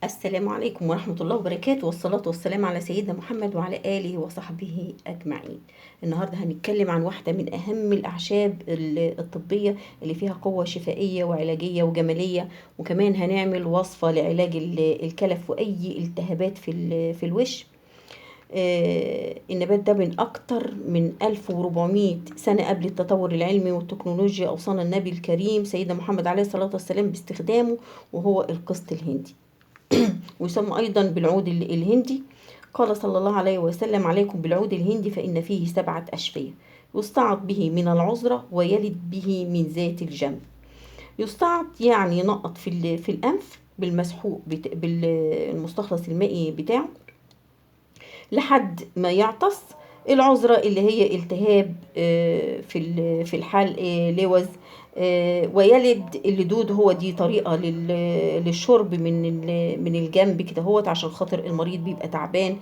السلام عليكم ورحمة الله وبركاته، والصلاة والسلام على سيدنا محمد وعلى آله وصحبه أجمعين. النهاردة هنتكلم عن واحدة من أهم الأعشاب الطبية اللي فيها قوة شفائية وعلاجية وجمالية، وكمان هنعمل وصفة لعلاج الكلف وأي التهابات في الوش. النبات ده من أكتر من 1400 سنة قبل التطور العلمي والتكنولوجيا أوصانا النبي الكريم سيدنا محمد عليه الصلاة والسلام باستخدامه، وهو القسط الهندي، ويسمى أيضا بالعود الهندي. قال صلى الله عليه وسلم: عليكم بالعود الهندي فإن فيه 7 أشفية، يستعط به من العذرة ويلد به من ذات الجنب. يستعط يعني ينقط في الأنف بالمسحوق بالمستخلص المائي بتاعه لحد ما يعطس. العذرة اللي هي التهاب في الحلق، لوز. ويلد اللدود، هو دي طريقة للشرب من الجنب كده، هو عشان خاطر المريض بيبقى تعبان.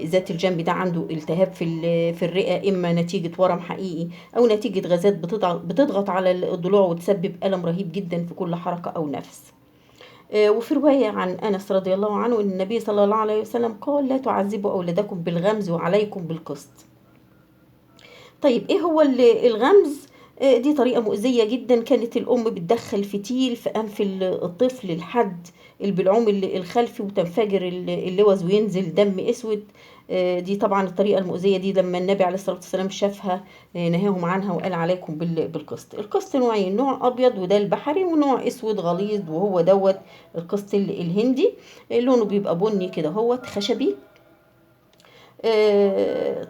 ذات الجنب ده عنده التهاب في الرئة، إما نتيجة ورم حقيقي أو نتيجة غازات بتضغط على الضلوع وتسبب ألم رهيب جدا في كل حركة أو نفس. وفي رواية عن أنس رضي الله عنه أن النبي صلى الله عليه وسلم قال: لا تعذبوا أولادكم بالغمز وعليكم بالقسط. طيب إيه هو الغمز؟ دي طريقة مؤذية جدا. كانت الأم بتدخل فتيل في أنف الطفل لحد البلعوم الخلفي وتنفجر اللوز وينزل دم أسود. دي طبعا الطريقة المؤذية دي لما النبي عليه الصلاة والسلام شافها نهاهم عنها وقال: عليكم بالقسط. القسط نوعين: نوع أبيض وده البحري، ونوع أسود غليظ وهو دوت القسط الهندي. لونه بيبقى بني كده، هو خشبي.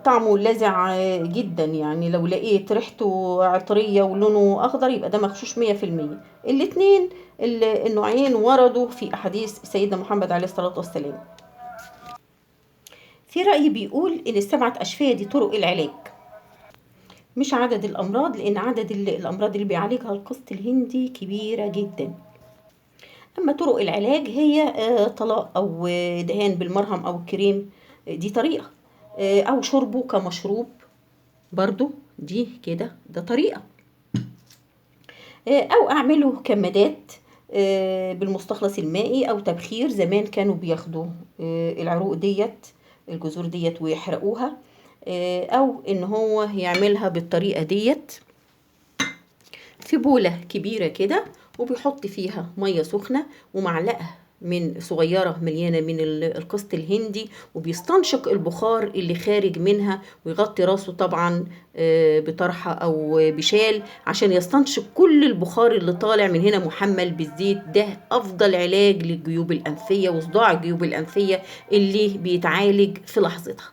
طعمه لاذع جدا، يعني لو لقيت ريحته عطرية ولونه أخضر يبقى ده مغشوش 100%. الاتنين النوعين وردوا في أحاديث سيدنا محمد عليه الصلاة والسلام. في رأي بيقول إن ال7 أشفية دي طرق العلاج مش عدد الأمراض، لأن عدد الأمراض اللي بيعالجها القسط الهندي كبيرة جدا. أما طرق العلاج هي طلاق أو دهان بالمرهم أو الكريم، دي طريقة. أو شربه كمشروب برضو، دي كده ده طريقة. أو أعمله كمادات بالمستخلص المائي، أو تبخير. زمان كانوا بياخدوا العروق ديت، الجذور ديت، ويحرقوها. أو إن هو يعملها بالطريقة ديت في بولة كبيرة كده، وبيحط فيها مية سخنة ومعلقة من صغيرة مليانة من القسط الهندي، وبيستنشق البخار اللي خارج منها، ويغطي راسه طبعا بطرحة أو بشال عشان يستنشق كل البخار اللي طالع من هنا محمل بالزيت. ده أفضل علاج للجيوب الأنفية وصداع الجيوب الأنفية اللي بيتعالج في لحظتها.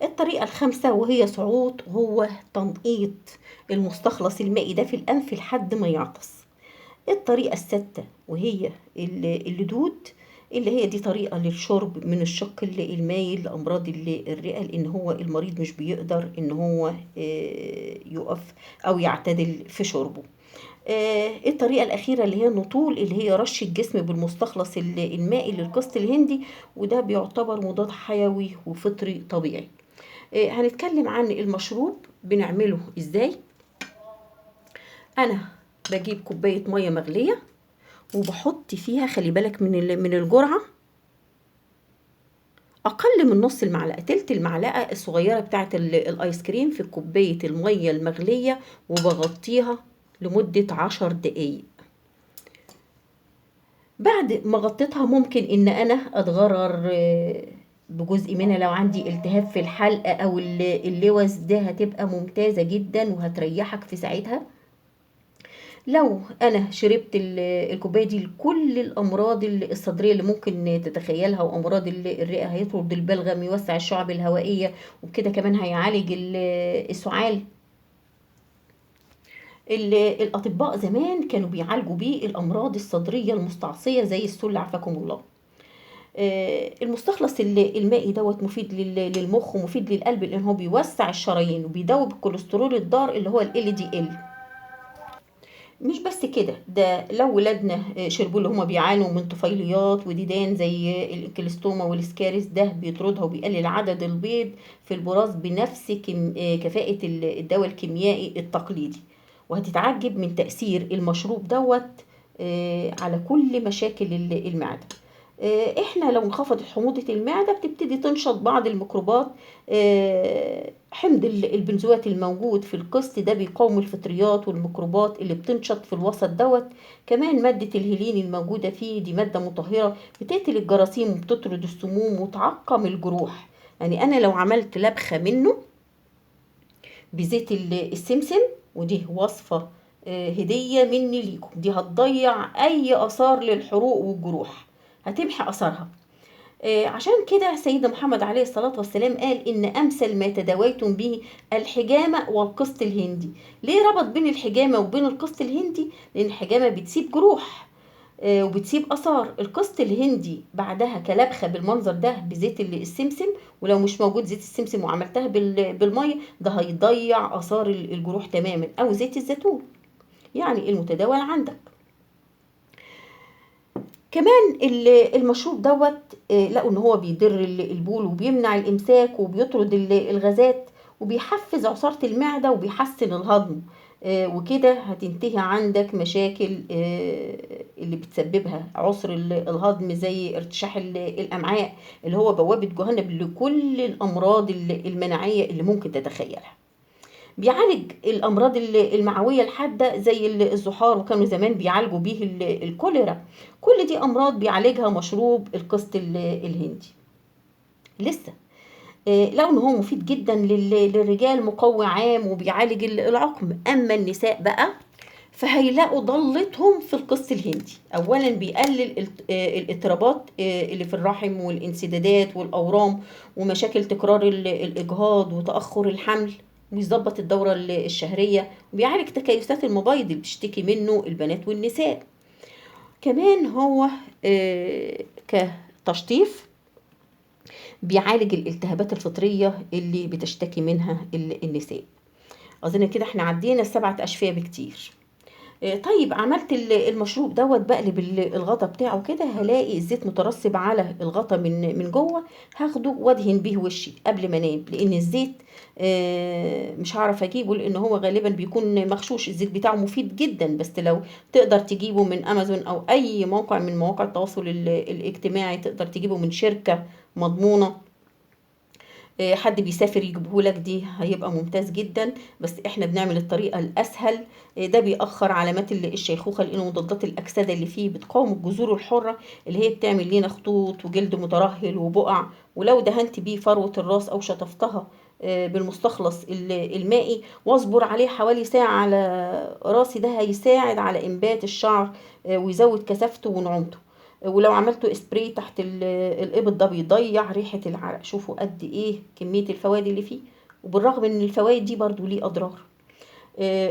الطريقة الخامسة وهي صعود، هو تنقيط المستخلص المائي ده في الأنف لحد ما يعطس. الطريقة السادسة وهي اللدود، اللي هي دي طريقة للشرب من الشق المايل لأمراض الرئة، لأن هو المريض مش بيقدر إن هو يقف أو يعتدل في شربه. الطريقة الأخيرة اللي هي النطول، اللي هي رش الجسم بالمستخلص المائي للقسط الهندي، وده بيعتبر مضاد حيوي وفطري طبيعي. هنتكلم عن المشروب بنعمله ازاي. انا بجيب كوبايه ميه مغليه وبحط فيها، خلي بالك من الجرعه، اقل من نص المعلقه، تلت المعلقه الصغيره بتاعه الايس كريم في كوبايه الميه المغليه، وبغطيها لمده 10 دقايق. بعد ما غطيتها ممكن ان انا اتغرر بجزء منها لو عندي التهاب في الحلق او اللوز، ده هتبقى ممتازة جدا وهتريحك في ساعتها. لو انا شربت الكوبايه دي لكل الامراض الصدريه اللي ممكن تتخيلها وامراض الرئه، هيطرد البلغم، يوسع الشعب الهوائيه، وبكده كمان هيعالج السعال. الأطباء زمان كانوا بيعالجوا بيه الأمراض الصدرية المستعصية زي السل عافاكم الله. المستخلص المائي دوت مفيد للمخ ومفيد للقلب، لأن هو بيوسع الشرايين وبيدوب الكوليسترول الضار اللي هو ال LDL. مش بس كده، ده لو ولادنا شربوا اللي هما بيعانوا من طفيليات وديدان زي الكليستوما والسكارس، ده بيطردها وبيقلل عدد البيض في البراز بنفس كفاءة الدواء الكيميائي التقليدي. وهتتعجب من تأثير المشروب دوت على كل مشاكل المعدة. احنا لو انخفضت حموضة المعدة بتبتدي تنشط بعض الميكروبات. حمض البنزوات الموجود في القسط ده بيقاوم الفطريات والميكروبات اللي بتنشط في الوسط دوت. كمان مادة الهيلين الموجودة فيه دي مادة مطهرة بتقتل الجراثيم وبتطرد السموم وتعقم الجروح. يعني انا لو عملت لبخة منه بزيت السمسم، ودي وصفة هدية مني ليكم، دي هتضيع اي اثار للحروق والجروح، هتمحي اثرها. عشان كده سيدنا محمد عليه الصلاة والسلام قال إن أمثل ما تداويتم به الحجامة والقسط الهندي. ليه ربط بين الحجامة وبين القسط الهندي؟ لأن الحجامة بتسيب جروح وبتسيب أثار. القسط الهندي بعدها كلبخة بالمنظر ده بزيت السمسم، ولو مش موجود زيت السمسم وعملتها بالمية ده هيضيع أثار الجروح تماما، أو زيت الزيتون يعني المتداول عندك. كمان المشروب دوت لقوا ان هو بيضر البول وبيمنع الامساك وبيطرد الغازات وبيحفز عصارة المعدة وبيحسن الهضم. وكده هتنتهي عندك مشاكل اللي بتسببها عسر الهضم زي ارتشاح الامعاء اللي هو بوابة جهنم لكل الامراض المناعية اللي ممكن تتخيلها. بيعالج الامراض المعويه الحاده زي الزحار، وكانوا زمان بيعالجوا بيه الكوليرا. كل دي امراض بيعالجها مشروب القسط الهندي. لسه لقوا ان هو مفيد جدا للرجال، مقوي عام وبيعالج العقم. اما النساء بقى فهيلاقوا ضلتهم في القسط الهندي. اولا بيقلل الاضطرابات اللي في الرحم والانسدادات والاورام ومشاكل تكرار الاجهاض وتاخر الحمل، ويظبط الدورة الشهرية، وبيعالج تكيسات المبيض اللي بتشتكي منه البنات والنساء. كمان هو كتشطيف بيعالج الالتهابات الفطرية اللي بتشتكي منها النساء. أظن كده احنا عدينا ال7 أشفية بكتير. طيب عملت المشروب دوت، بقلب الغطا بتاعه كده، هلاقي الزيت مترسب على الغطا من جوه. هاخده وادهن بيه وشي قبل ما انام، لان الزيت مش هعرف اجيبه لان هو غالبا بيكون مغشوش. الزيت بتاعه مفيد جدا، بس لو تقدر تجيبه من امازون او اي موقع من مواقع التواصل الاجتماعي، تقدر تجيبه من شركة مضمونة، حد بيسافر يجيبهولك، دي هيبقى ممتاز جدا. بس احنا بنعمل الطريقة الاسهل. ده بيأخر علامات الشيخوخة، لان مضادات الاكسدة اللي فيه بتقاوم الجذور الحرة اللي هي بتعمل لنا خطوط وجلد مترهل وبقع. ولو دهنت بيه فروة الراس او شطفتها بالمستخلص المائي واصبر عليه حوالي ساعة على راسي، ده هيساعد على انبات الشعر ويزود كثافته ونعومته. ولو عملته اسبراي تحت الابط ده بيضيع ريحة العرق. شوفوا قد ايه كمية الفوائد اللي فيه، وبالرغم ان الفوائد دي برضو ليه اضرار.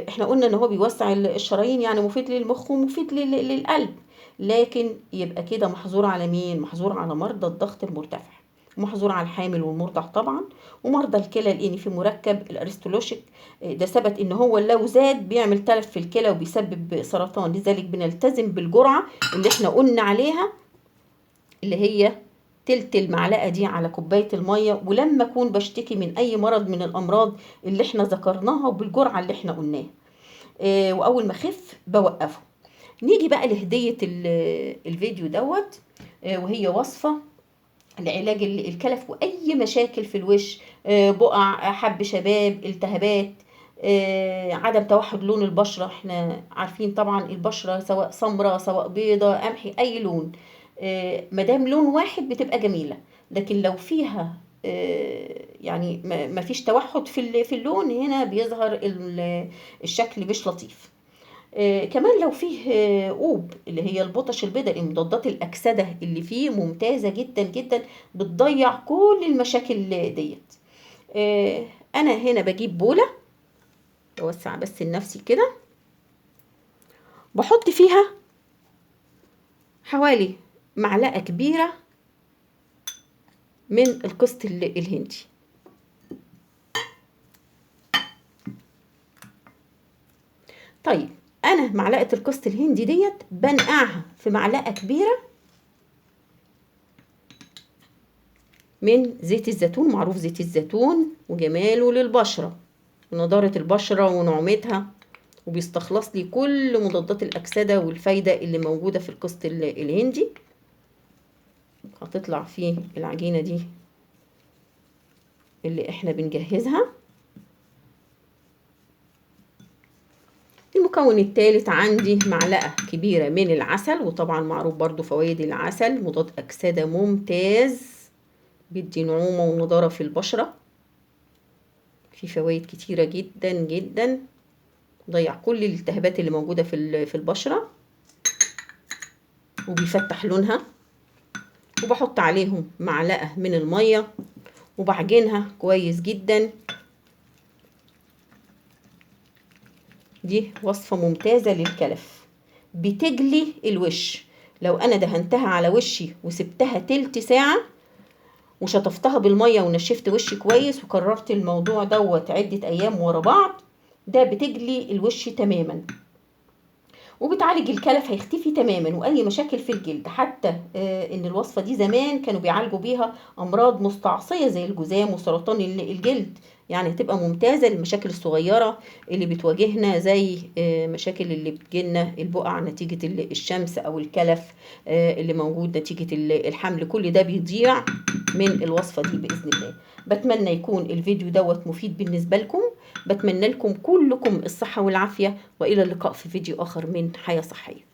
احنا قلنا ان هو بيوسع الشرايين، يعني مفيد للمخ ومفيد للقلب، لكن يبقى كده محظور على مين؟ محظور على مرضى الضغط المرتفع، ومحظور على الحامل والمرضع طبعا، ومرضى الكلى، لان في مركب الارستولوشيك ده ثبت ان هو لو زاد بيعمل تلف في الكلى وبيسبب سرطان. لذلك بنلتزم بالجرعة اللي احنا قلنا عليها، اللي هي تلت المعلقة دي على كوباية المية. ولما اكون بشتكي من اي مرض من الامراض اللي احنا ذكرناها وبالجرعة اللي احنا قلناها، واول ما اخف بوقفه. نيجي بقى لهدية الفيديو دوت، وهي وصفة لعلاج الكلف واي مشاكل في الوش، بقع، حب شباب، التهابات، عدم توحد لون البشرة. احنا عارفين طبعا البشرة سواء سمراء سواء بيضة قمحي اي لون، مدام لون واحد بتبقى جميلة. لكن لو فيها يعني ما فيش توحد في اللون، هنا بيظهر الشكل مش لطيف. كمان لو فيه قوب اللي هي البطش البيضاء، مضادات الأكسدة اللي فيه ممتازة جدا جدا، بتضيع كل المشاكل ديت. أنا هنا بجيب بولة، بوسع بس لنفسي كده، بحط فيها حوالي معلقة كبيرة من القسط الهندي. طيب أنا معلقة القسط الهندي ديت بنقعها في معلقة كبيرة من زيت الزيتون. معروف زيت الزيتون وجماله للبشرة ونضارة البشرة ونعومتها وبيستخلص لي كل مضادات الأكسدة والفايدة اللي موجودة في القسط الهندي. هتطلع فيه العجينة دي اللي احنا بنجهزها. المكون الثالث عندي معلقة كبيرة من العسل، وطبعا معروف برضو فوائد العسل، مضاد أكسدة ممتاز، بيدي نعومة ونضارة في البشرة، في فوائد كتيرة جدا جدا، ضيع كل الالتهابات اللي موجودة في البشرة، وبيفتح لونها. وبحط عليهم معلقة من المية وبعجنها كويس جدا. دي وصفة ممتازة للكلف، بتجلي الوش. لو انا دهنتها على وشي وسبتها تلت ساعة وشطفتها بالمية ونشفت وشي كويس وكررت الموضوع دوت عدة ايام ورا بعض، ده بتجلي الوش تماما وبتعالج الكلف، هيختفي تماما واي مشاكل في الجلد. حتى ان الوصفة دي زمان كانوا بيعالجوا بيها امراض مستعصية زي الجذام وسرطان الجلد، يعني هتبقى ممتازة للمشاكل الصغيرة اللي بتواجهنا، زي مشاكل اللي بتجيلنا البقع نتيجة الشمس او الكلف اللي موجود نتيجة الحمل. كل ده بيضيع من الوصفة دي بإذن الله. بتمنى يكون الفيديو دوت مفيد بالنسبة لكم. بتمنى لكم كلكم الصحة والعافية، وإلى اللقاء في فيديو آخر من حياة صحية.